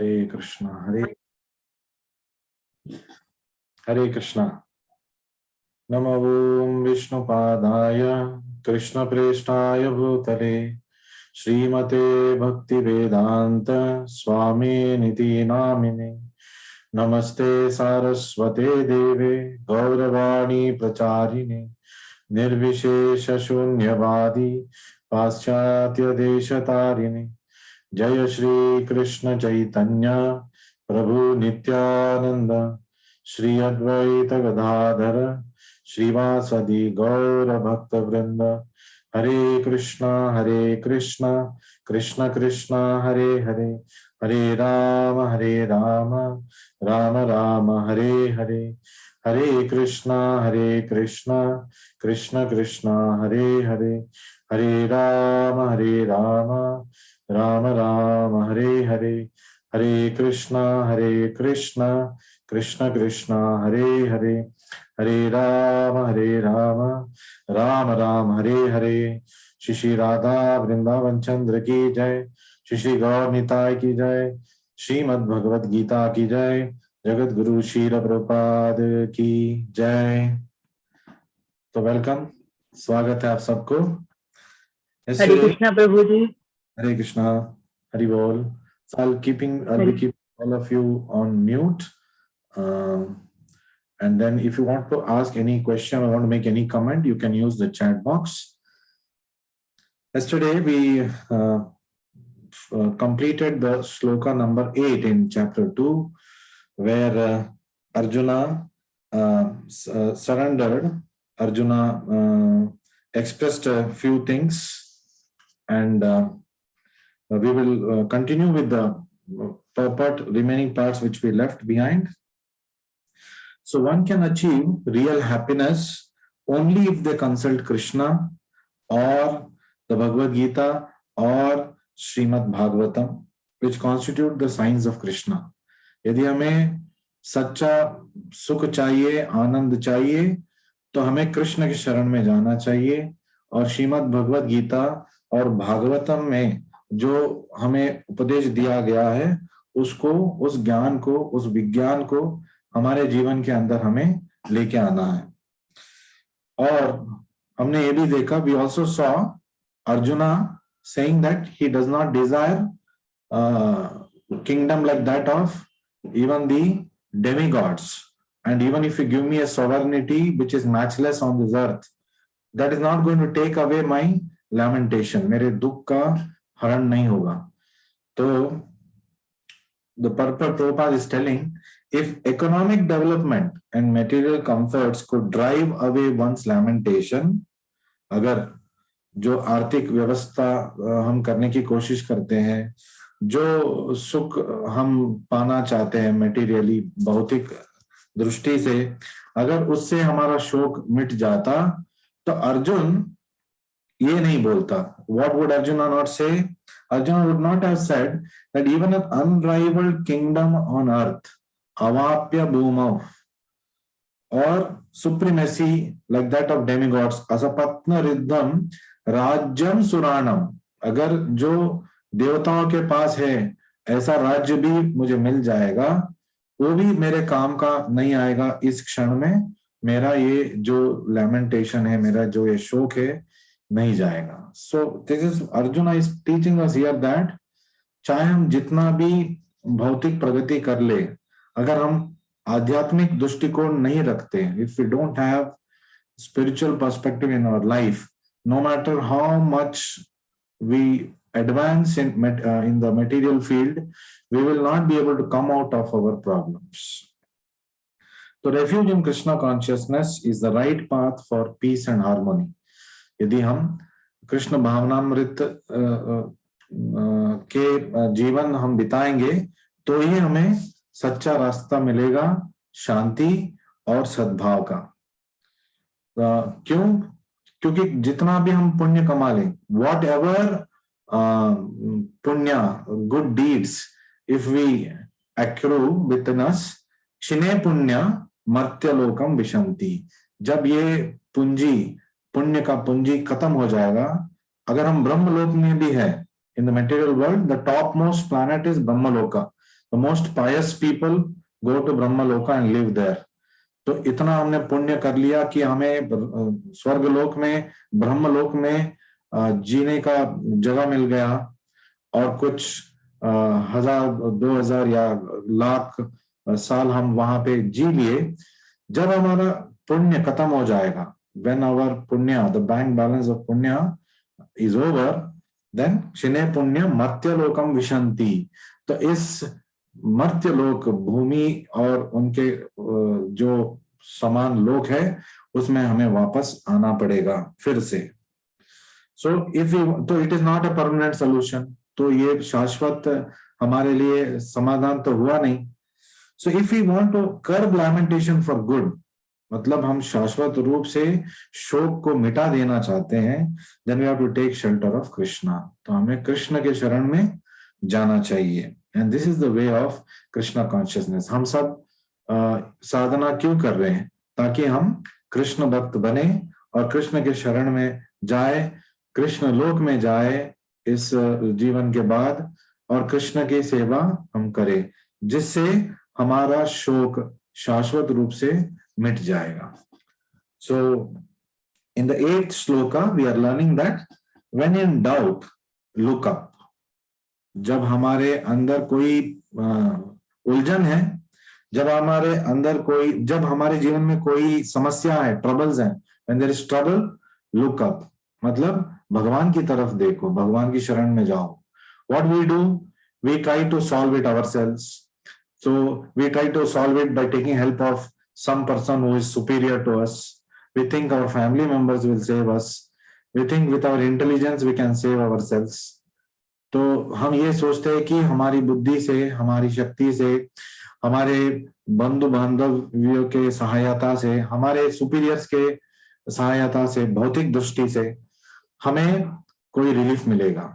हरे कृष्णा हरे कृष्णा। नमो विष्णुपादाय कृष्णप्रेष्ठाय भूतले श्रीमते भक्तिवेदांत स्वामी निति नामिने। नमस्ते सारस्वते देवे गौरवाणी प्रचारिणे निर्विशेष शून्यवादी पाश्चात्य देशतारिणे। जय श्री कृष्ण चैतन्य प्रभु नित्यानंद श्री अद्वैत गदाधर श्रीवासदि गौर भक्त वृंद। हरे कृष्णा कृष्ण कृष्ण हरे हरे, हरे राम राम राम हरे हरे। हरे कृष्णा कृष्ण कृष्ण हरे हरे, हरे राम राम राम हरे हरे। हरे कृष्णा कृष्ण कृष्ण हरे हरे, हरे राम राम राम हरे हरे। श्री श्री राधा वृंदावन चंद्र की जय, श्री श्री गौर निताय की जय, श्रीमद् भगवद गीता की जय, जगत गुरु श्रील प्रभुपाद की जय। तो वेलकम, स्वागत है आप सबको। हरे कृष्णा प्रभु जी। Hare Krishna, Hari Bol. So I'll be keeping all of you on mute. And then if you want to ask any question or want to make any comment, you can use the chat box. Yesterday we completed the sloka number 8 in chapter 2, where Arjuna surrendered. Arjuna expressed a few things, and we will continue with the remaining parts which we left behind. So one can achieve real happiness only if they consult Krishna or the Bhagavad Gita or Srimad Bhagavatam, which constitute the signs of Krishna. यदि हमें सच्चा सुख चाहिए, आनंद चाहिए, तो हमें कृष्ण की शरण में जाना चाहिए। और श्रीमद् भगवद गीता और भागवतम में जो हमें उपदेश दिया गया है, उसको, उस ज्ञान को, उस विज्ञान को हमारे जीवन के अंदर हमें लेके आना है। और हमने ये भी देखा, we also saw Arjuna saying that he does not desire kingdom like that of even the demigods. And even if you give me a sovereignty which is matchless on this earth, that is not going to take away my lamentation. मेरे दुख का हरण नहीं होगा। तो the purport Prabhupada is telling, if economic development and material comforts could drive away one's lamentation, अगर जो आर्थिक व्यवस्था हम करने की कोशिश करते हैं, जो सुख हम पाना चाहते हैं मेटीरियली, भौतिक दृष्टि से, अगर उससे हमारा शोक मिट जाता, तो अर्जुन ये नहीं बोलता। What would Arjuna not say? Arjuna would not have said that even an unrivaled kingdom on earth, avapya bhumau, or supremacy like that of demigods, asapatna riddham राज्यम सुराणम, अगर जो देवताओं के पास है ऐसा राज्य भी मुझे मिल जाएगा, वो भी मेरे काम का नहीं आएगा। इस क्षण में मेरा ये जो लैमेंटेशन है, मेरा जो ये शोक है, नहीं जाएगा। So this is arjuna is teaching us here that चाहे हम जितना भी भौतिक प्रगति कर ले, अगर हम आध्यात्मिक दृष्टिकोण नहीं रखते, if we don't have spiritual perspective in our life, no matter how much we advance in the material field, we will not be able to come out of our problems. So refuge in Krishna consciousness is the right path for peace and harmony. यदि हम कृष्ण भावनामृत के जीवन हम बिताएंगे, तो ही हमें सच्चा रास्ता मिलेगा शांति और सद्भाव का। क्यों? क्योंकि जितना भी हम पुण्य कमा लें, वॉट एवर पुण्य, good deeds, if we accrue with us, क्षिणे पुण्य मर्त्यलोकम विशंति। जब ये पूंजी, पुण्य का पूंजी खत्म हो जाएगा, अगर हम ब्रह्मलोक में भी है, in the material world, the top most planet is Brahmaloka, the most pious people go to Brahmaloka and live there. तो इतना हमने पुण्य कर लिया कि हमें स्वर्गलोक में, ब्रह्मलोक में जीने का जगह मिल गया, और कुछ 1000, 2000 या लाख साल हम वहां पे जी लिए। जब हमारा पुण्य खत्म हो जाएगा, when our punya, the bank balance of punya is over, then shine punya मर्त्यलोकम विशंति। तो इस मर्त्यलोक, भूमि और उनके जो समान लोक है, उसमें हमें वापस आना पड़ेगा फिर से। सो इफ यू, तो it is not a permanent solution, तो ये शाश्वत हमारे लिए समाधान तो हुआ नहीं। So if you want to curb lamentation for good, मतलब हम शाश्वत रूप से शोक को मिटा देना चाहते हैं, then we have to take shelter of Krishna. तो हमें कृष्ण के शरण में जाना चाहिए, and this is the way of Krishna consciousness. हम सब साधना क्यों कर रहे हैं? ताकि हम कृष्ण भक्त बने और कृष्ण के शरण में जाए, कृष्ण लोक में जाए इस जीवन के बाद, और कृष्ण की सेवा हम करें, जिससे हमारा शोक शाश्वत रूप से मिट जाएगा। So in the 8th shloka we are learning that when in doubt look up। जब हमारे अंदर कोई उलझन है, जब हमारे अंदर कोई, जब हमारे जीवन में कोई समस्या है, ट्रबल्स हैं, when there is trouble look up, मतलब भगवान की तरफ देखो, भगवान की शरण में जाओ। What we do, we try to solve it ourselves। So we try to solve it by taking help of some person who is superior to us। We think our family members will save us। We think with our intelligence we can save ourselves। तो हम ये सोचते हैं कि हमारी बुद्धि से, हमारी शक्ति से, हमारे बंधु बांधवियों के सहायता से, हमारे सुपीरियर्स के सहायता से, भौतिक दृष्टि से हमें कोई रिलीफ मिलेगा।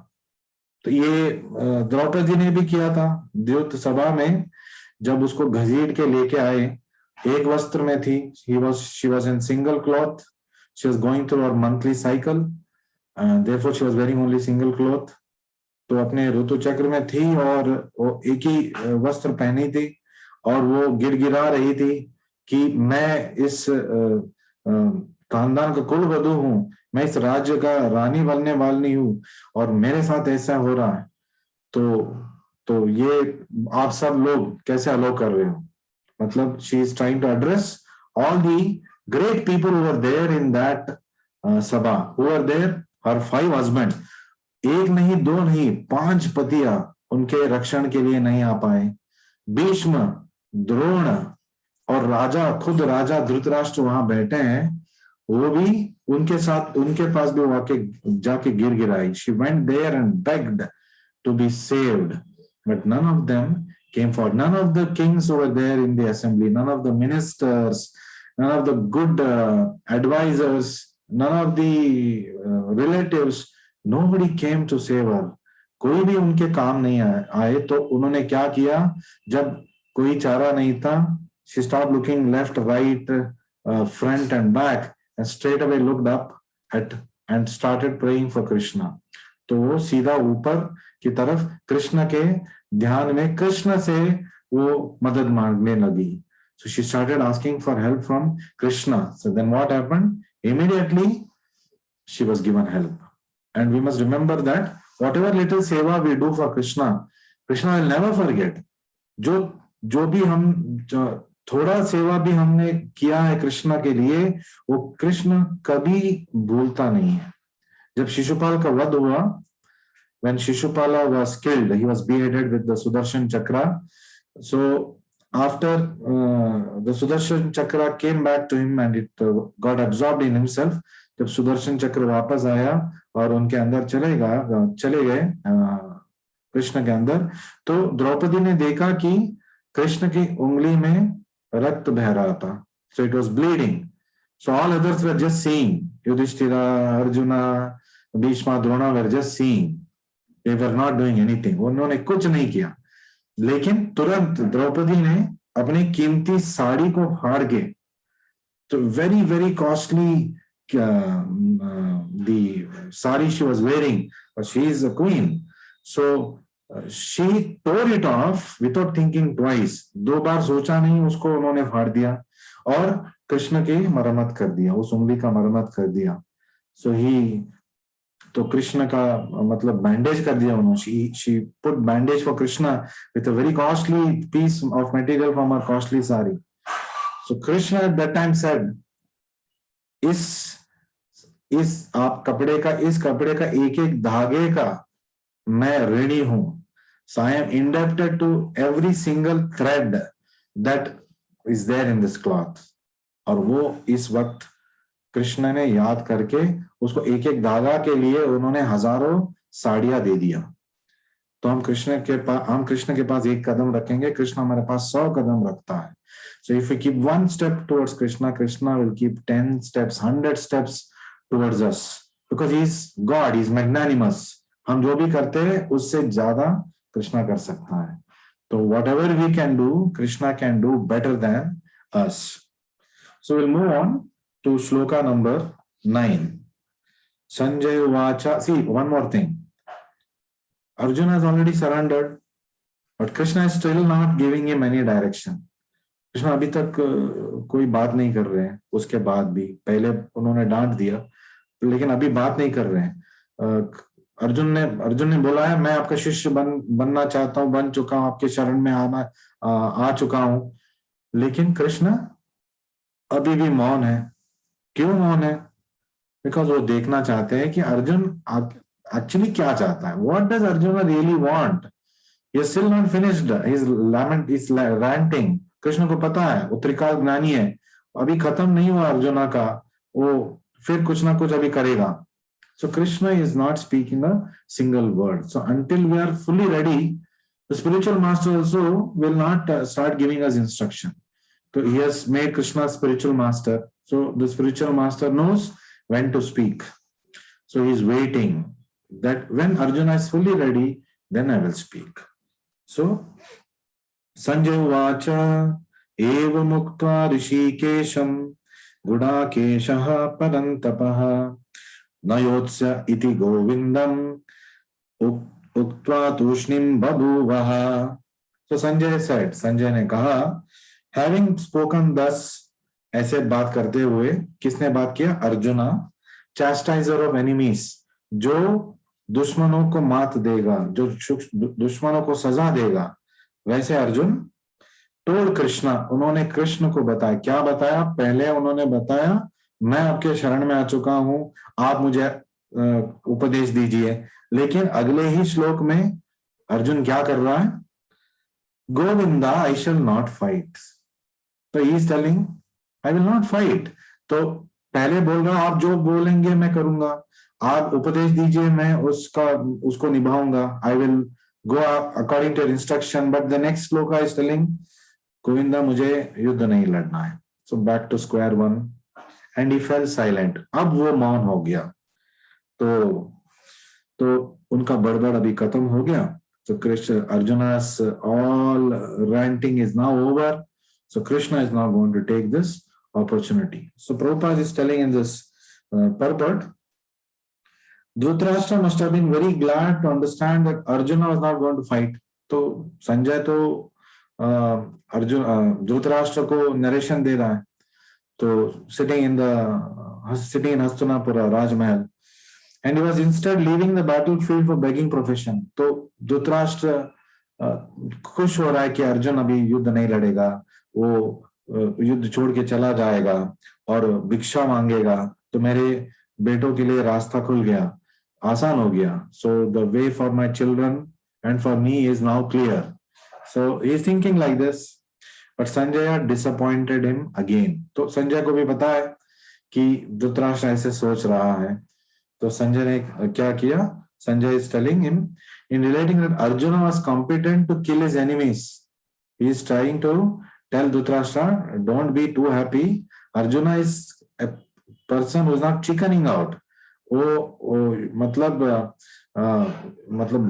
तो ये द्रौपदी ने भी किया था। द्यूत सभा में जब उसको घसीट के लेके आए, एक वस्त्र में थी, she was in single cloth, she was going through her monthly cycle, therefore she was wearing only single cloth। तो अपने ऋतु चक्र में थी और वो एक ही वस्त्र पहनी थी, और वो गिड़गिड़ा रही थी कि मैं इस खानदान का कुल वधू हूं, मैं इस राज्य का रानी बनने वाली हूं, और मेरे साथ ऐसा हो रहा है। तो ये आप सब लोग कैसे अलो कर रहे हो? मतलब she is trying to address all the great people who were there in that सभा, who were there, her 5 husband, एक नहीं, 2 नहीं, 5 पतियां उनके रक्षण के लिए नहीं आ पाए। भीष्म, द्रोण और राजा, खुद राजा धृतराष्ट्र वहां बैठे हैं, वो भी उनके साथ, उनके पास भी वाके जाके गिड़गिड़ाई। She went there and begged to be saved, but none of them came forward। None of the kings who were there in the assembly, none of the ministers, none of the good advisors, none of the relatives, nobody came to save her। कोई भी उनके काम नहीं आए। तो उन्होंने क्या किया? जब कोई चारा नहीं था, she stopped looking left, right, front and back, and straight away looked up and started praying for Krishna। तो वो सीधा ऊपर की तरफ कृष्ण के ध्यान में कृष्ण से वो मदद मांगने लगी। So she started asking for help from Krishna। So then what happened? Immediately she was given help। And we must remember that whatever little seva we do for Krishna, Krishna will never forget। जो भी हम थोड़ा सेवा भी हमने किया है कृष्ण के लिए, वो कृष्ण कभी भूलता नहीं है। जब शिशुपाल का वध हुआ, when Shishupala was killed, he was beheaded with the Sudarshan Chakra। So after the Sudarshan Chakra came back to him and it got absorbed in himself, जब सुदर्शन चक्र वापस आया और उनके अंदर चले गए कृष्ण के अंदर, तो द्रौपदी ने देखा कि कृष्ण की उंगली में रक्त बह रहा था। So it was bleeding। So all others were just seeing। Yudhishthira, arjuna, Bheeshma, Drona were just seeing। They were not doing anything। उन्होंने कुछ नहीं किया। लेकिन तुरंत द्रौपदी ने अपनी कीमती साड़ी को फाड़ के, तो very very costly the sari she was wearing, but she is a queen, so she tore it off without thinking twice, 2 बार सोचा नहीं, उसको उन्होंने फाड़ दिया और कृष्ण की मरम्मत कर दिया, उस उंगली का मरम्मत कर दिया। सो ही, तो कृष्ण का मतलब बैंडेज कर दिया उन्होंने। She put bandage for Krishna with a very costly piece of material from a costly sari. So Krishna at that time said, इस कपड़े का एक एक धागे का मैं ऋणी हूं। So I am indebted to every single thread that is there in this cloth. और वो इस वक्त कृष्ण ने याद करके उसको एक एक धागा के लिए उन्होंने हजारों साड़ियां दे दिया। तो हम कृष्ण के पास एक कदम रखेंगे, कृष्ण हमारे पास 100 कदम रखता है। So if we keep 1 step towards Krishna, Krishna will keep 10 steps, 100 steps towards us, because he is God, he is magnanimous. हम जो भी करते हैं उससे ज्यादा कृष्णा कर सकता है। तो whatever we can do, Krishna can do better than us. So will move on to shloka number 9. Sanjay Uvacha. See, one more thing. Arjuna has already surrendered, but Krishna is still not giving him any direction. Krishna अभी तक कोई बात नहीं कर रहे हैं। उसके बाद भी पहले उन्होंने डांट दिया, लेकिन अभी बात नहीं कर रहे हैं। अर्जुन ने बोला है, मैं आपका शिष्य बनना चाहता हूं, बन चुका हूं, आपके शरण में आ चुका हूं। लेकिन कृष्ण अभी भी मौन है। क्यों मौन है? बिकॉज वो देखना चाहते हैं कि अर्जुन एक्चुअली क्या चाहता है। What does Arjun really want? He is still not finished his ranting. Krishna को पता है, वो त्रिकाल ज्ञानी है, अभी खत्म नहीं हुआ अर्जुना का, वो फिर कुछ ना कुछ अभी करेगा। So Krishna is not speaking a single word. So until we are fully ready, the spiritual master also will not start giving us instruction. So he has made Krishna spiritual master. So the spiritual master knows when to speak. So he is waiting that when Arjuna is fully ready, then I will speak. So Sanjay Vacha eva muktva rishikesham gudakeshaha parantapaha nayotsya iti govindam uktva tushnim babuvaha. So Sanjay said, Sanjay ने कहा, Having spoken thus, ऐसे बात करते हुए, किसने बात किया? Arjuna, chastiser of enemies, जो दुश्मनों को मात देगा, जो दुश्मनों को सजा देगा, वैसे अर्जुन टोल्ड कृष्णा, उन्होंने कृष्ण को बताया। क्या बताया? पहले उन्होंने बताया, मैं आपके शरण में आ चुका हूं, आप मुझे उपदेश दीजिए। लेकिन अगले ही श्लोक में अर्जुन क्या कर रहा है? गोविंदा, आई शैल नॉट फाइट। तो he is telling, I will not fight. तो पहले बोल रहा, आप जो बोलेंगे मैं करूंगा, आप उपदेश दीजिए, मैं उसको निभाऊंगा, I will go according to instruction. But the next shloka is telling, Govinda मुझे युद्ध नहीं लड़ना है। So back to square one, and he fell silent. अब वो मौन हो गया। तो उनका बड़बड़ अभी खत्म हो गया। So Arjuna's all ranting is now over. So Krishna is now going to take this opportunity. So Prabhupada is telling in this purport, Dhritarashtra must have been very glad to understand that Arjuna was not going to fight. तो संजय तो Dhritarashtra को narration दे रहा है। तो sitting in Hastinapura Rajmahal, and he was instead leaving the battlefield for begging profession. तो धृतराष्ट्र खुश हो रहा है कि अर्जुन अभी युद्ध नहीं लड़ेगा, वो युद्ध छोड़ के चला जाएगा और भिक्षा मांगेगा, तो मेरे बेटों के लिए रास्ता खुल गया, आसान हो गया। So the way for my children and for me is now clear. So he is thinking like this, but Sanjay disappointed him again. तो संजय को भी पता है कि धृतराष्ट्र ऐसे सोच रहा है। तो संजय ने क्या किया? Sanjay is telling him, in relating that Arjuna was competent to kill his enemies, he is trying to tell Dhritarashtra, don't be too happy. Arjuna is a person who is not chickening out. वो मतलब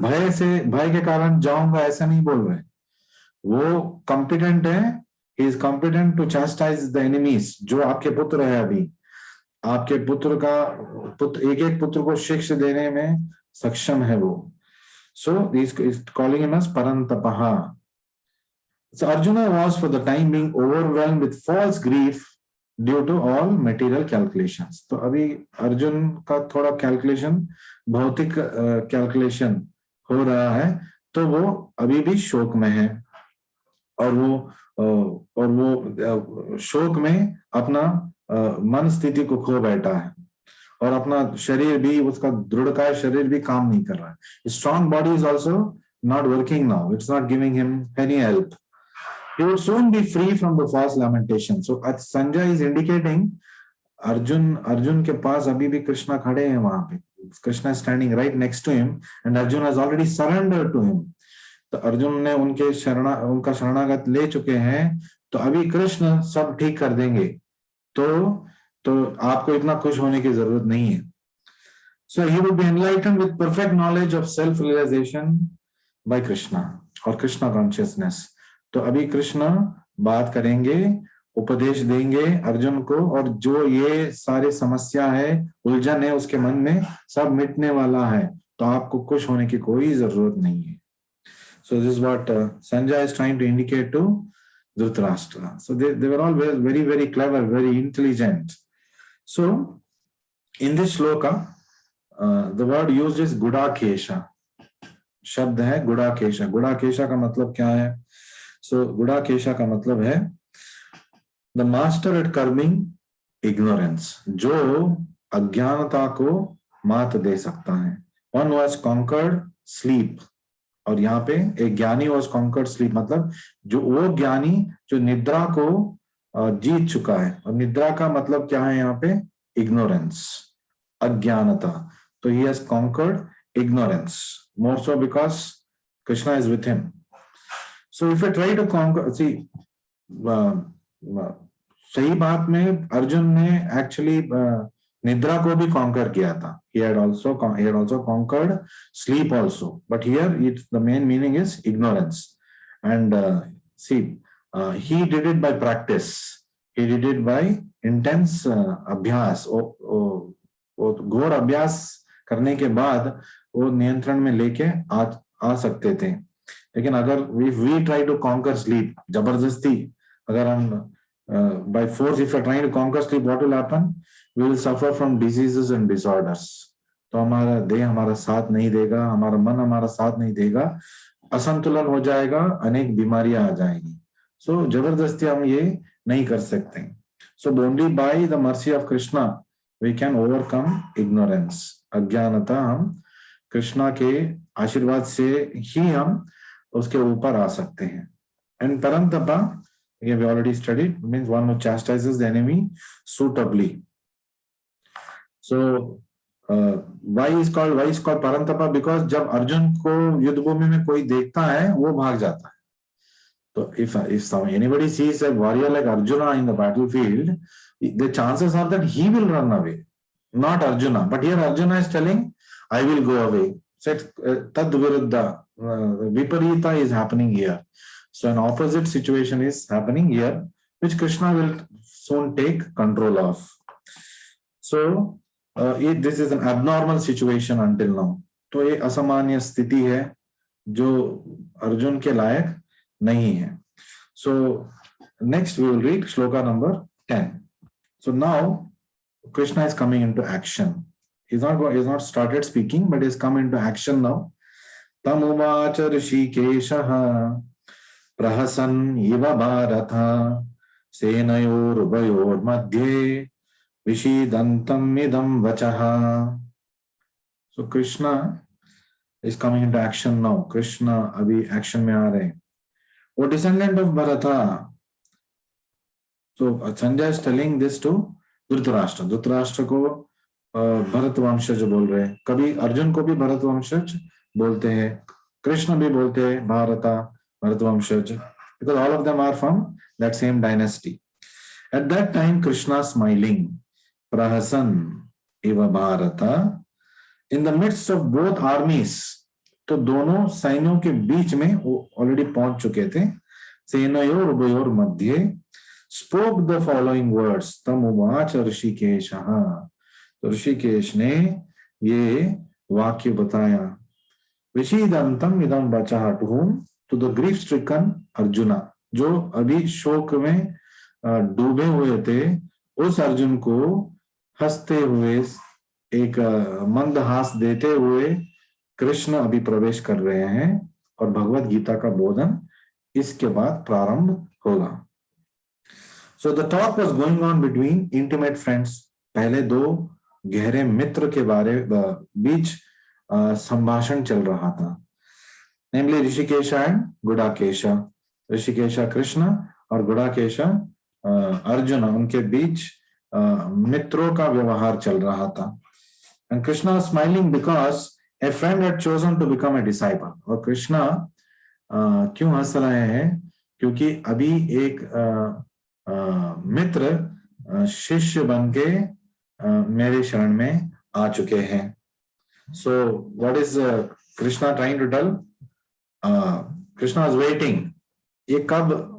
भय के कारण जाऊंगा ऐसा नहीं बोल रहे। वो कॉम्पिटेंट है, he is competent to chastise the enemies. जो आपके पुत्र है, अभी आपके पुत्र एक एक पुत्र को शिक्षा देने में सक्षम है वो। So he's calling him as Parantapaha. So Arjuna was for the time being overwhelmed with false grief due to all material calculations. तो अभी अर्जुन का थोड़ा कैलकुलेशन, भौतिक कैलकुलेशन हो रहा है, तो वो अभी भी शोक में है, और वो शोक में अपना मन स्थिति को खो बैठा है, और अपना शरीर भी, उसका दृढ़काय शरीर भी काम नहीं कर रहा है. Strong body is also not working now, it's not giving him any help. He will soon be free from the false lamentation. So Sanjay is indicating Arjun के पास अभी भी कृष्णा खड़े हैं वहां पे. Krishna is standing right next to him and Arjun has already surrendered to him. तो अर्जुन ने उनका शरणागत ले चुके हैं, तो अभी कृष्ण सब ठीक कर देंगे. तो आपको इतना खुश होने की जरूरत नहीं है. So he will be enlightened with perfect knowledge of self-realization by Krishna or Krishna consciousness. तो अभी कृष्ण बात करेंगे, उपदेश देंगे अर्जुन को, और जो ये सारी समस्या है, उलझन है उसके मन में, सब मिटने वाला है. तो आपको खुश होने की कोई जरूरत नहीं है. So this is what Sanjay is trying to indicate to Dhritarashtra. So they were all very, very clever, very intelligent. So in this shloka, the word used is Gudakesha. शब्द है गुड़ाकेशा. गुड़ाकेशा का मतलब क्या है? So गुड़ाकेशा का मतलब है the master at curbing ignorance, जो अज्ञानता को मात दे सकता है. वन वॉज कॉन्कर्ड स्लीप, और यहाँ पे एक ज्ञानी वॉज कॉन्कर्ड स्लीप, मतलब जो वो ज्ञानी जो निद्रा को जीत चुका है. और निद्रा का मतलब क्या है यहाँ पे? इग्नोरेंस, अज्ञानता. तो he has conquered ignorance, more so because Krishna is with him. So if I try to conquer, see, सही बात में अर्जुन ने एक्चुअली निद्रा को भी कॉन्कर किया था. He had also conquered sleep also, but here the main meaning is ignorance. And he did it by practice. He did it by intense अभ्यास. घोर अभ्यास करने के बाद वो नियंत्रण में लेके आ सकते थे. लेकिन अगर we try to conquer sleep, जबरदस्ती अगर हम by force if we are trying to conquer sleep, what will happen? We will suffer from diseases and disorders. तो हमारा देह हमारा साथ नहीं देगा, हमारा मन हमारा साथ नहीं देगा, असंतुलन हो जाएगा, अनेक बीमारियां आ जाएंगी. So जबरदस्ती हम ये नहीं कर सकते. So only by the mercy of Krishna we can overcome ignorance. अज्ञानता हम कृष्णा के आशीर्वाद से ही हम उसके ऊपर आ सकते हैं. And Parantapa, we have already studied, means one who chastises the enemy suitably. So why is called Parantapa? Because जब अर्जुन को युद्ध भूमि में कोई देखता है, वो भाग जाता है. So if anybody sees a warrior like Arjuna in the battlefield, the chances are that he will run away, not Arjuna. But here Arjuna is telling, I will go away. So tad viruddha, viparita is happening here. So an opposite situation is happening here, which Krishna will soon take control of. So this is an abnormal situation until now. तो ये असामान्य स्थिति है जो अर्जुन के लायक नहीं है. So next we will read shloka number 10. So now Krishna is coming into action. He's not started speaking, but he's come into action now. Tam uvacha rishikeshaha prahasan iva bharatha senayor ubayor madhye vishidantam idam vachaha. So Krishna is coming into action now. Krishna abhi action mein aa rahe. O descendant of Bharata. So Sanjay is telling this to Dhritarashtra. Dhritarashtra को भरत वंशज बोल रहे हैं. कभी अर्जुन को भी भरत वंशज बोलते हैं, कृष्ण भी बोलते हैं भारता, भरत वंशज, because all of them are from that same dynasty. At that time Krishna smiling, prahasan eva bharata, in the midst of both armies. तो दोनों सैन्यों के बीच में वो ऑलरेडी पहुंच चुके थे. सेनयोर उभयोर मध्य spoke the following words. तम उवाच ऋषिकेशः. तो ऋषिकेश ने ये वाक्य बताया. विषीदंतम इदम वचः to whom? To the grief stricken Arjuna, जो अभी शोक में डूबे हुए थे, उस अर्जुन को हंसते हुए एक मंदहास देते हुए कृष्ण अभी प्रवेश कर रहे हैं और भगवत गीता का बोधन इसके बाद प्रारंभ होगा. So the talk was going on between intimate friends. पहले दो गहरे मित्र के बीच संभाषण चल रहा था. Namely Hrishikesha and Gudakesha. ऋषिकेशा कृष्ण और गुडाकेशा अर्जुन, उनके बीच मित्रों का व्यवहार चल रहा था. And Krishna was smiling because a friend had chosen to become a disciple. और कृष्णा क्यों हंस रहे हैं? क्योंकि अभी एक मित्र शिष्य बनके मेरे शरण में आ चुके हैं. So what is Krishna trying to tell? Krishna is waiting. ये कब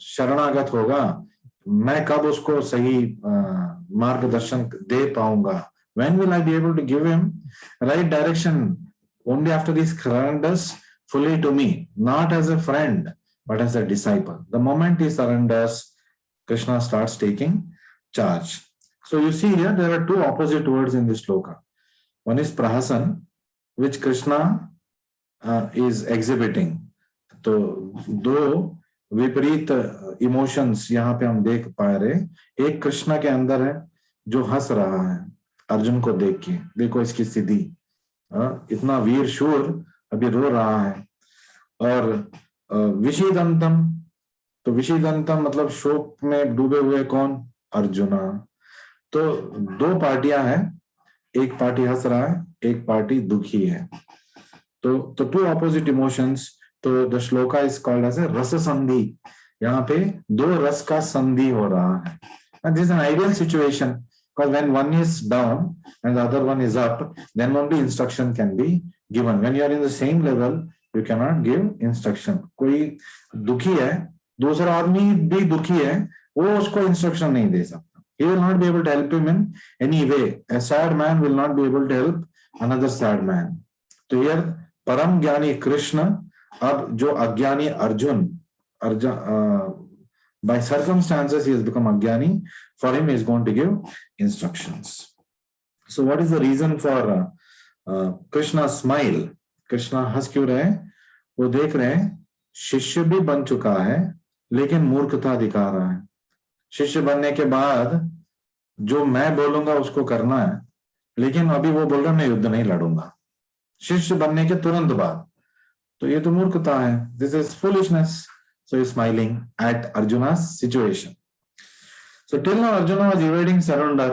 शरणागत होगा? मैं कब उसको सही मार्गदर्शन दे पाऊंगा? When will I be able to give him right direction? Only after he surrenders fully to me, not as a friend, but as a disciple. The moment he surrenders, Krishna starts taking charge. So you see here, there are two opposite words in this sloka. One is prahasan, which Krishna is exhibiting. तो दो विपरीत emotions यहाँ पे हम देख पा रहे. एक कृष्णा के अंदर है जो हंस रहा है अर्जुन को देख के, देखो इसकी स्थिति, इतना वीर शूर अभी रो रहा है. और विषीदंतम, तो विषीदंतम मतलब शोक में डूबे हुए कौन? अर्जुना. तो दो पार्टियां हैं, एक पार्टी हंस रहा है, एक पार्टी दुखी है. तो टू ऑपोजिट इमोशंस. तो the shloka is called as a रस संधि. यहाँ पे दो रस का संधि हो रहा है. And this is an ideal situation, because when one is down and the other one is up, then only instruction can be given. When you are in the same level, you cannot give instruction. कोई दुखी है, दूसरा आदमी भी दुखी है, वो उसको इंस्ट्रक्शन नहीं दे सकता. He will not be able to help him in any way. A sad man will not be able to help another sad man. तो here परम ज्ञानी कृष्ण अब जो अज्ञानी Arjun, by circumstances he has become agyani, for him he is going to give instructions. So what is the reason for Krishna's smile? Krishna हंस क्यों रहे? वो देख रहे हैं शिष्य भी बन चुका है लेकिन मूर्खता दिखा रहा है. शिष्य बनने के बाद जो मैं बोलूंगा उसको करना है, लेकिन अभी वो बोल रहा है मैं युद्ध नहीं लड़ूंगा. शिष्य बनने के तुरंत बाद, तो ये तो मूर्खता है. This is foolishness. So he is smiling at Arjuna's situation. So till now Arjuna was evading surrender.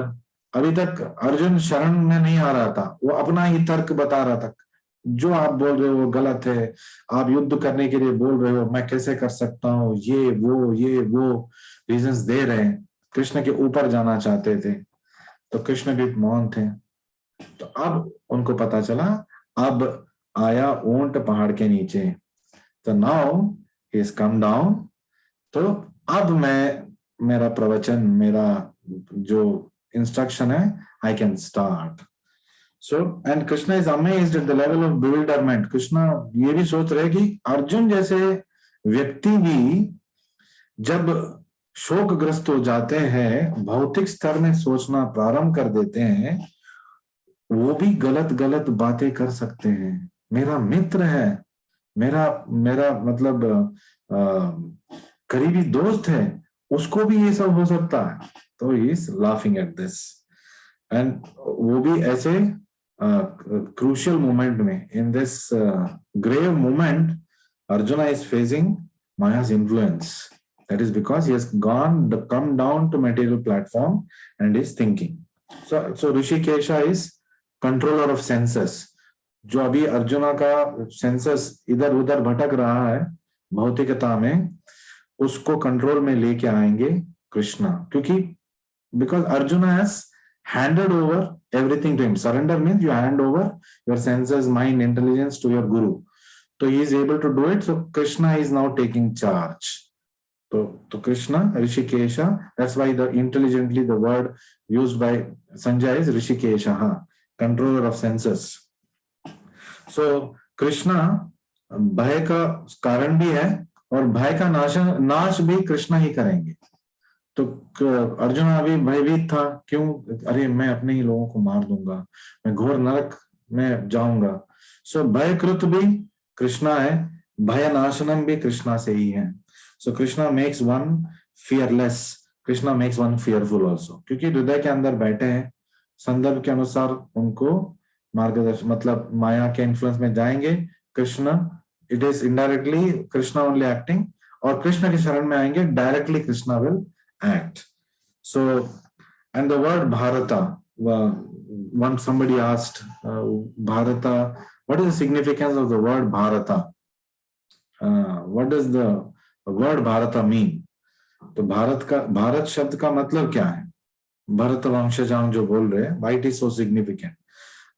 अभी तक अर्जुन शरण में नहीं आ रहा था, वो अपना ही तर्क बता रहा था. जो आप बोल रहे हो गलत है, आप युद्ध करने के लिए बोल रहे हो, मैं कैसे कर सकता हूँ, ये वो रीजंस दे रहे हैं. कृष्ण के ऊपर जाना चाहते थे, तो कृष्ण भी मौन थे. तो अब उनको पता चला, अब आया ऊंट पहाड़ के नीचे. तो now he has come down. तो अब मेरा प्रवचन, मेरा जो इंस्ट्रक्शन है, I can start. So and Krishna is amazed at the level of bewilderment. Krishna ये भी सोच रहे कि अर्जुन जैसे व्यक्ति भी जब शोकग्रस्त हो जाते हैं, भौतिक स्तर में सोचना प्रारंभ कर देते हैं, वो भी गलत बातें कर सकते हैं. मेरा मित्र है, मेरा मतलब करीबी दोस्त है, उसको भी ये सब हो सकता है. तो he is laughing at this. And वो भी ऐसे क्रूशियल मोमेंट में, in this grave moment, Arjuna is facing Maya's influence. That is because he has come down to material platform and is thinking. So Rishikesha is controller of senses. जो अभी अर्जुना का census इधर उधर भटक रहा है भौतिकता में, उसको कंट्रोल में लेके आएंगे कृष्णा. क्योंकि because Arjuna has handed over everything to him. Surrender means you hand over your senses, mind, intelligence to your guru. तो he is able to do it. So Krishna is now taking charge. तो Krishna, Hrishikesha, that's why the intelligently the word used by Sanjay is Hrishikesha, controller of senses. So Krishna भय का कारण भी है और भय का नाश भी कृष्णा ही करेंगे। तो अर्जुन अभी भयभीत था, क्यों? अरे मैं अपने ही लोगों को मार दूंगा, मैं घोर नरक में जाऊंगा। सो भयकृत भी कृष्णा है, भय नाशनम भी कृष्णा से ही है। So Krishna makes one fearless, Krishna makes one fearful also, क्योंकि हृदय के अंदर बैठे हैं। संदर्भ के अनुसार उनको मार्गदर्शन, मतलब माया के इन्फ्लुएंस में जाएंगे Krishna, it is indirectly Krishna only acting, और कृष्ण के शरण में आएंगे directly Krishna will act. So, and the word Bharata, once somebody asked, Bharata, what is the significance of the word Bharata? What does the word Bharata mean? तो भारत शब्द का मतलब क्या है? भरत वंशजांग जो बोल रहे हैं, why it is so significant?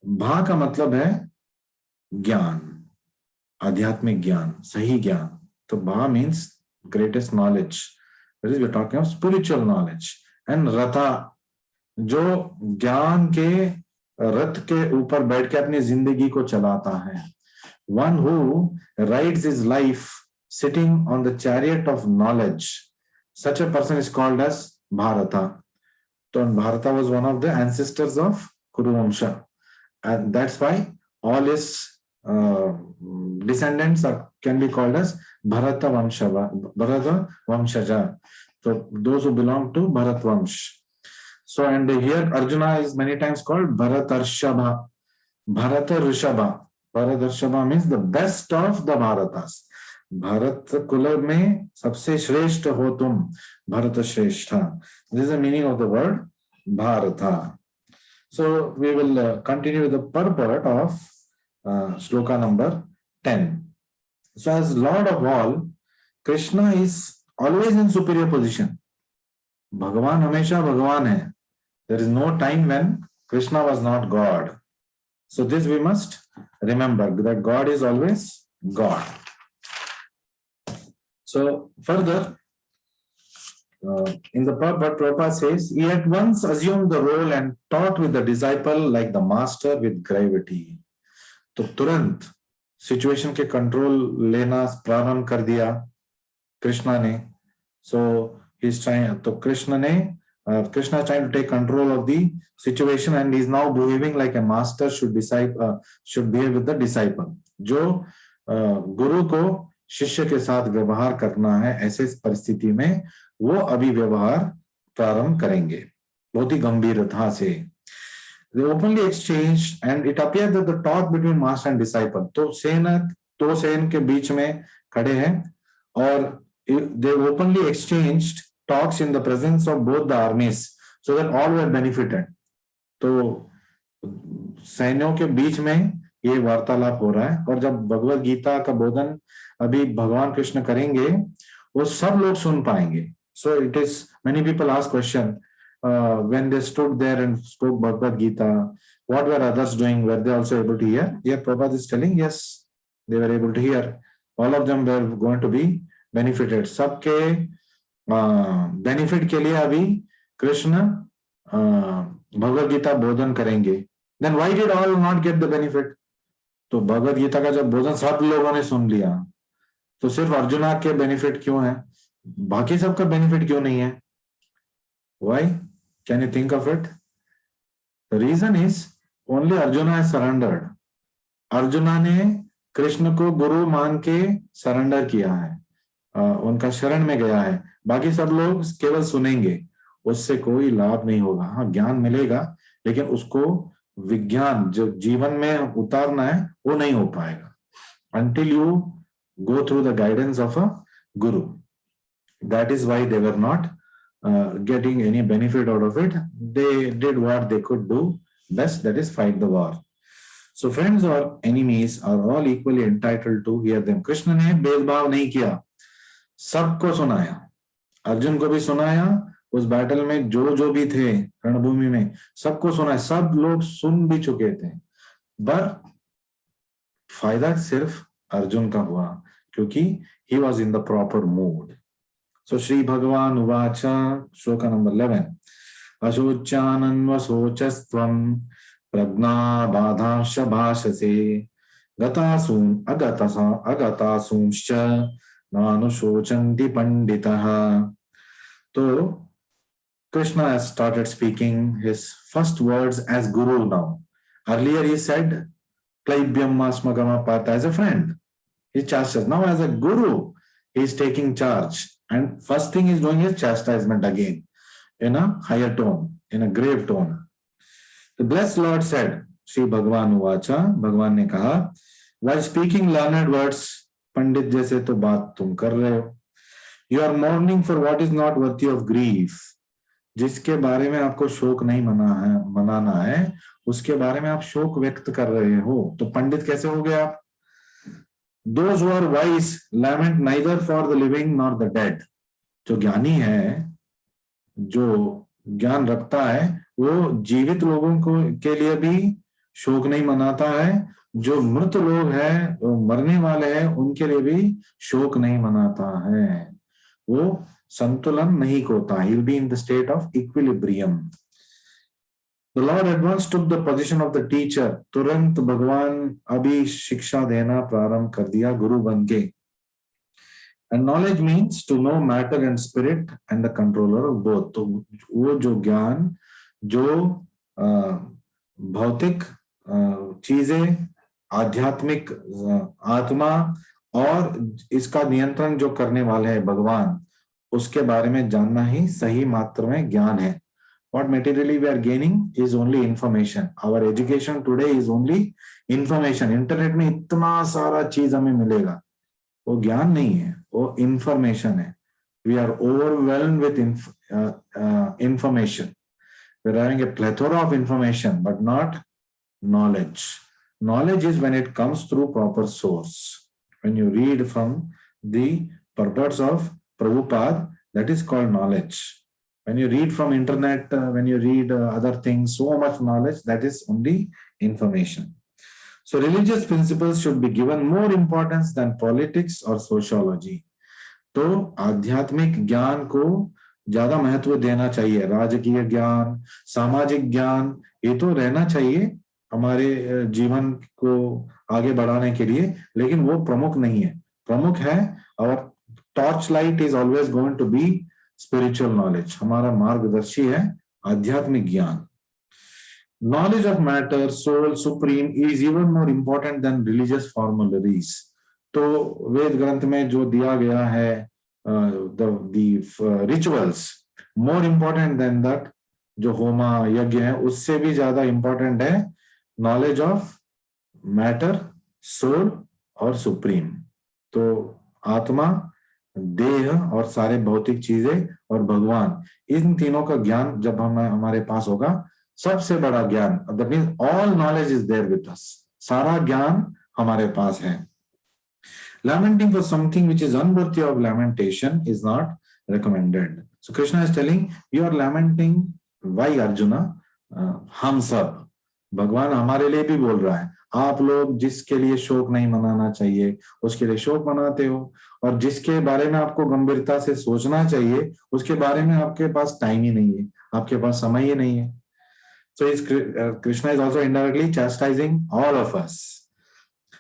भा का मतलब है ज्ञान, आध्यात्मिक ज्ञान, सही ज्ञान। तो भा means greatest knowledge. That is, we are talking of spiritual knowledge. And Ratha, जो ज्ञान के रथ के ऊपर बैठ के अपनी जिंदगी को चलाता है। One who rides his life sitting on the chariot of knowledge, such a person is called as Bharata. So Bharata was one of the ancestors of Kuru Vamsha, and that's why all his descendants can be called as Bharata Vamshaja. So those who belong to Bharat Vamsh. So and here Arjuna is many times called Bharatarshaba. Bharatarshaba. Bharatarshaba means the best of the Bharatas. Bharat कुल में सबसे श्रेष्ठ हो तुम, भरत श्रेष्ठा. This is the meaning of the word Bharata. So we will continue with the purport of shloka number 10. So as Lord of all, Krishna is always in superior position. भगवान हमेशा भगवान है. There is no time when Krishna was not God. So this we must remember, that God is always God. So further, in the purport, Prabhupada says, he at once assumed the role and taught with the disciple like the master with gravity. तो तुरंत situation के control लेना प्रारंभ कर दिया कृष्णा ने. So he's trying, तो कृष्ण ने Krishna is trying to take control of the situation and he is now behaving like a master should behave with the disciple. जो गुरु को शिष्य के साथ व्यवहार करना है, ऐसे परिस्थिति में वो अभी व्यवहार प्रारंभ करेंगे बहुत ही गंभीरता से. They openly exchanged and it appeared that the talk between master and disciple, तो सेन के बीच में खड़े हैं और they openly exchanged talks in the presence of both the armies so that all were benefited. तो सैन्यों के बीच में ये वार्तालाप हो रहा है और जब भगवत गीता का बोधन अभी भगवान कृष्ण करेंगे वो सब लोग सुन पाएंगे. So it is, many people ask question, when they stood there and spoke Bhagavad Gita, what were others doing? Were they also able to hear? Here Prabhupada is telling, yes, they were able to hear. All of them were going to be benefited. सबके benefit के लिए अभी कृष्ण भगवद गीता बोधन करेंगे. Then why did all not get the benefit? तो भगवद गीता का जब बोधन सब लोगों ने सुन लिया तो सिर्फ अर्जुना के बेनिफिट क्यों है, बाकी सबका बेनिफिट क्यों नहीं है? Why? Can you think of it? The reason is only Arjuna has surrendered. Arjuna ने कृष्ण को गुरु मान के सरेंडर किया है, उनका शरण में गया है. बाकी सब लोग केवल सुनेंगे, उससे कोई लाभ नहीं होगा. हाँ, ज्ञान मिलेगा लेकिन उसको विज्ञान जो जीवन में उतारना है वो नहीं हो पाएगा until you go through the guidance of a guru. That is why they were not getting any benefit out of it. They did what they could do best, that is fight the war. So friends or enemies are all equally entitled to hear them. Krishna ने भेदभाव नहीं किया, सबको सुनाया. अर्जुन को भी सुनाया, उस बैटल में जो भी थे रणभूमि में सबको सुनाया, सब लोग सुन भी चुके थे. पर फायदा सिर्फ अर्जुन का हुआ क्योंकि he was in the proper mood. So Shri Bhagavan Uvacha, Shloka number 11. Ashochanan vasocastvam pragna badhansha bhashase गतासून अगतासूंश्च नानुशोचन्ति पंडितः. So Krishna has started speaking his first words as Guru now. Earlier he said Klaibyam Masmagamapata as a friend. He chastises. Now as a Guru, he is taking charge. And first thing he's doing is chastisement again in a higher tone, in a grave tone. The blessed Lord said, Shri Bhagavan Uvacha, Bhagavan ने कहा, while speaking learned words, पंडित जैसे तो बात तुम कर रहे हो. You are mourning for what is not worthy of grief. जिसके बारे में आपको शोक नहीं मनाना है, उसके बारे में आप शोक व्यक्त कर रहे हो. तो पंडित कैसे हो गए आप? Those who are wise lament neither for the living nor the dead. जो ज्ञानी है, जो ज्ञान रखता है, वो जीवित लोगों को के लिए भी शोक नहीं मनाता है. जो मृत लोग हैं, वो मरने वाले हैं, उनके लिए भी शोक नहीं मनाता है. वो संतुलन नहीं होता. He will be in the state of equilibrium. The Lord at once took the position of the teacher. तुरंत भगवान अभी शिक्षा देना प्रारंभ कर दिया गुरु बन के. And knowledge means to know matter and spirit and the controller of both. तो वो जो ज्ञान, जो भौतिक चीजें, आध्यात्मिक आत्मा और इसका नियंत्रण जो करने वाले हैं भगवान, उसके बारे में जानना ही सही मात्र में ज्ञान है. What materially we are gaining is only information. Our education today is only information. Internet में इतना सारा चीज हमें मिलेगा, वो ज्ञान नहीं है, वो information है. We are overwhelmed with information. We are having a plethora of information, but not knowledge. Knowledge is when it comes through proper source. When you read from the purports of Prabhupada, that is called knowledge. When you read from internet, when you read other things, so much knowledge, that is only information. So religious principles should be given more importance than politics or sociology. तो आध्यात्मिक ज्ञान को ज्यादा महत्व देना चाहिए. राजकीय ज्ञान, सामाजिक ज्ञान, ये तो रहना चाहिए हमारे जीवन को आगे बढ़ाने के लिए, लेकिन वो प्रमुख नहीं है. प्रमुख है, our torchlight is always going to be spiritual knowledge. हमारा मार्गदर्शी है आध्यात्मिक ज्ञान. Knowledge of matter, soul, supreme is even more important than religious formularies. तो वेद ग्रंथ में जो दिया गया है, the rituals, more important than that, जो होमा यज्ञ है, उससे भी ज्यादा important है knowledge of matter, soul और supreme. तो आत्मा, देह और सारे भौतिक चीजें और भगवान, इन तीनों का ज्ञान जब हमारे पास होगा, सबसे बड़ा ज्ञान, that means all knowledge is there with us. सारा ज्ञान हमारे पास है. Lamenting for something which is unworthy of lamentation is not recommended. So Krishna is telling, you are lamenting. Why, Arjuna? हम सब, भगवान हमारे लिए भी बोल रहा है. आप लोग जिसके लिए शोक नहीं मनाना चाहिए, उसके लिए शोक मनाते हो, और जिसके बारे में आपको गंभीरता से सोचना चाहिए, उसके बारे में आपके पास टाइम ही नहीं है, आपके पास समय ही नहीं है. So Krishna is also indirectly chastising all of us.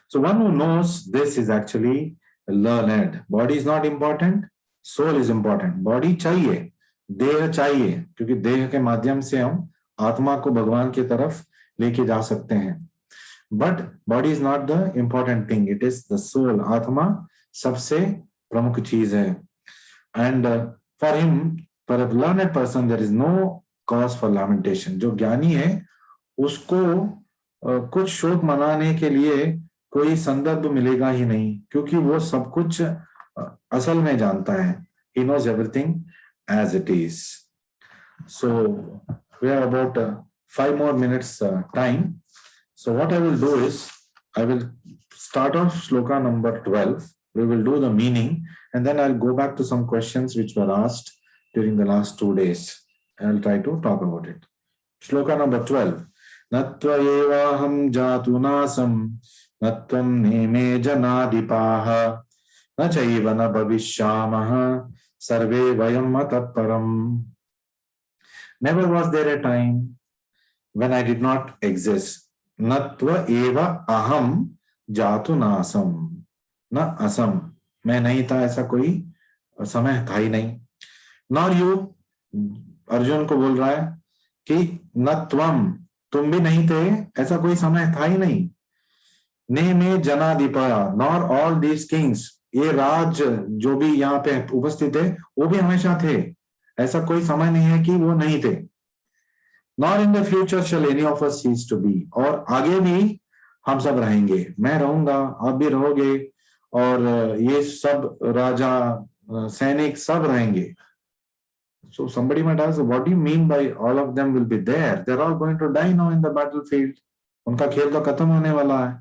So one who knows this is actually learned. Body is not important, soul is important. Body चाहिए, देह चाहिए, क्योंकि देह के माध्यम से हम आत्मा को भगवान की तरफ लेके जा सकते हैं. But body is not the important thing. It is the soul. आत्मा सबसे प्रमुख चीज है. And for him, for a learned person, there is no cause for lamentation. जो ज्ञानी है, उसको कुछ शोक मनाने के लिए कोई संदर्भ मिलेगा ही नहीं, क्योंकि वो सब कुछ असल में जानता है. He knows everything as it is. So we have about 5 more minutes time. So what I will do is, I will start off shloka number 12. We will do the meaning, and then I'll go back to some questions which were asked during the last 2 days. I'll try to talk about it. Shloka number 12. Natva evaham jatu nasam natvam neme janadipaha na chaiva na bhavishyamaha sarve vayam mataparam. Never was there a time when I did not exist. Natva eva aham जातु नासम न असम, मैं नहीं था ऐसा कोई समय था ही नहीं। नॉर यू, अर्जुन को बोल रहा है कि न त्वम, तुम भी नहीं थे, ऐसा कोई समय था ही नहीं। ने में जनाधिपा, नॉर ऑल दीज किंग्स, ये राज जो भी यहाँ पे उपस्थित है वो भी हमेशा थे, ऐसा कोई समय नहीं है कि वो नहीं थे। Nor in the future shall any of us cease to be, और आगे भी हम सब रहेंगे, मैं रहूंगा, आप भी रहोगे, और ये सब राजा सैनिक सब रहेंगे। So somebody might ask, what do you mean by all of them will be there? They're all going to die now in the battlefield. उनका खेल तो खत्म होने वाला है।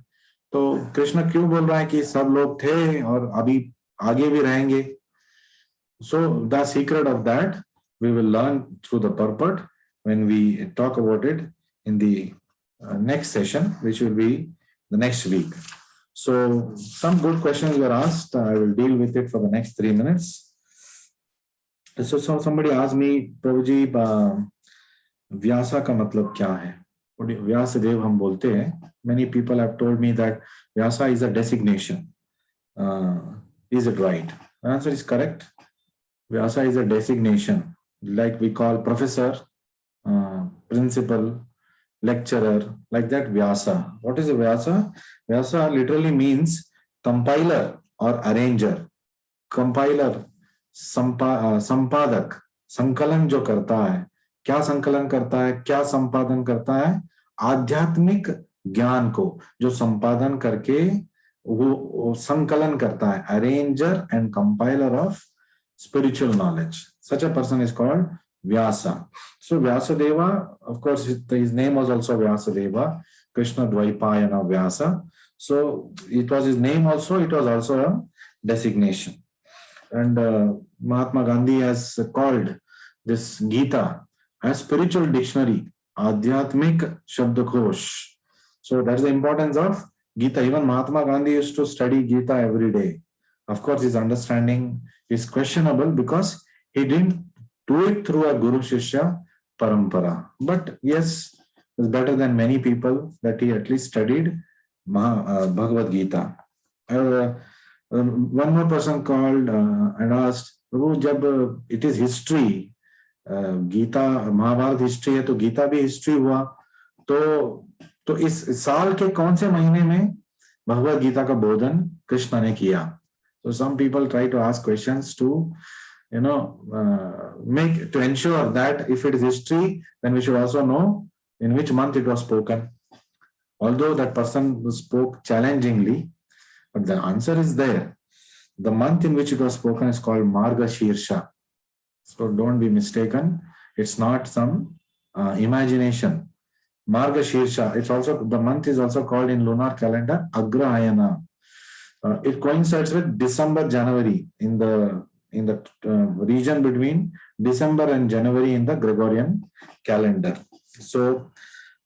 तो कृष्ण क्यों बोल रहा है कि सब लोग थे और अभी आगे भी रहेंगे? So the secret of that we will learn through the purport when we talk about it in the next session, which will be the next week. So some good questions were asked. I will deal with it for the next 3 minutes. So somebody asked me, Prabhuji, Vyasa का मतलब क्या है? व्यासदेव हम बोलते हैं. Many people have told me that Vyasa is a designation. Is it right? The answer is correct. Vyasa is a designation, like we call professor, principal, lecturer, like that Vyasa. What is a Vyasa? Vyasa literally means compiler or arranger. Compiler, संपादक, संकलन जो करता है, क्या संकलन करता है, क्या संपादन करता है? आध्यात्मिक ज्ञान को जो संपादन करके वो संकलन करता है, arranger and compiler of spiritual knowledge. Such a person is called Vyasa. So Vyasadeva, of course, his name was also Vyasadeva, Krishna Dvaipayana Vyasa. So it was his name also, it was also a designation. And Mahatma Gandhi has called this Gita as spiritual dictionary, Adhyatmik Shabdakhosh. So that's the importance of Gita. Even Mahatma Gandhi used to study Gita every day. Of course, his understanding is questionable because he didn't do it through a Guru Shishya Parampara. But yes, it's better than many people that he at least studied Bhagavad Gita. One more person called and asked, Prabhu, जब it is history, Gita Mahabharata history है, तो गीता भी history हुआ, तो इस साल के कौन से महीने में भगवत गीता का बोधन कृष्ण ने किया? So some people try to ask questions to, make to ensure that if it is history, then we should also know in which month it was spoken. Although that person spoke challengingly, but the answer is there. The month in which it was spoken is called Marga Shirsha. So don't be mistaken. It's not some imagination. Marga Shirsha. It's also, the month is also called in lunar calendar Agrahayana. It coincides with December, January in the region between December and January in the Gregorian calendar. So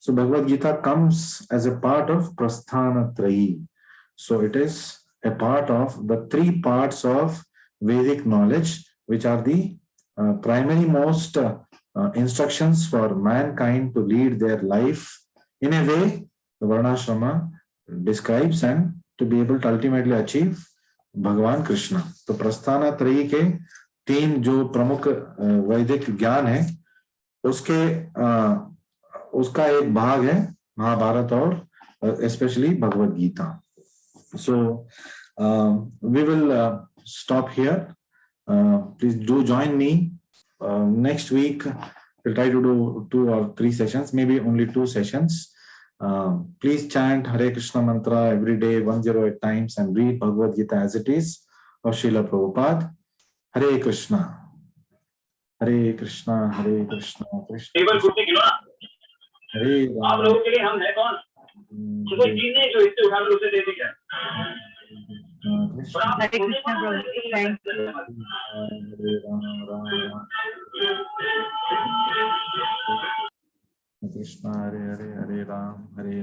Bhagavad Gita comes as a part of Prasthana Trayi. So it is a part of the 3 parts of Vedic knowledge, which are the primary most instructions for mankind to lead their life in a way the Varnashrama describes and to be able to ultimately achieve भगवान कृष्ण. तो प्रस्थाना त्रयी के 3 जो प्रमुख वैदिक ज्ञान है, उसका एक भाग है महाभारत और especially Bhagavad Gita. So we will stop here. Please do join me next week. We'll try to do 2 or 3 sessions, maybe only 2 sessions. Please chant Hare Krishna mantra every day 108 times and read Bhagavad Gita as it is of Srila Prabhupada. Hare Krishna. Hare Krishna, Hare Krishna, Krishna Krishna. Hare Ram. आप लोगों के लिए हम हैं कौन? कोई चीज नहीं जो इससे उठाकर उसे दे देगा. Hare Krishna, Prabhu. Thank you. Hare Ram, Ram Ram. Krishna, Hare Hare, Hare Ram, Hare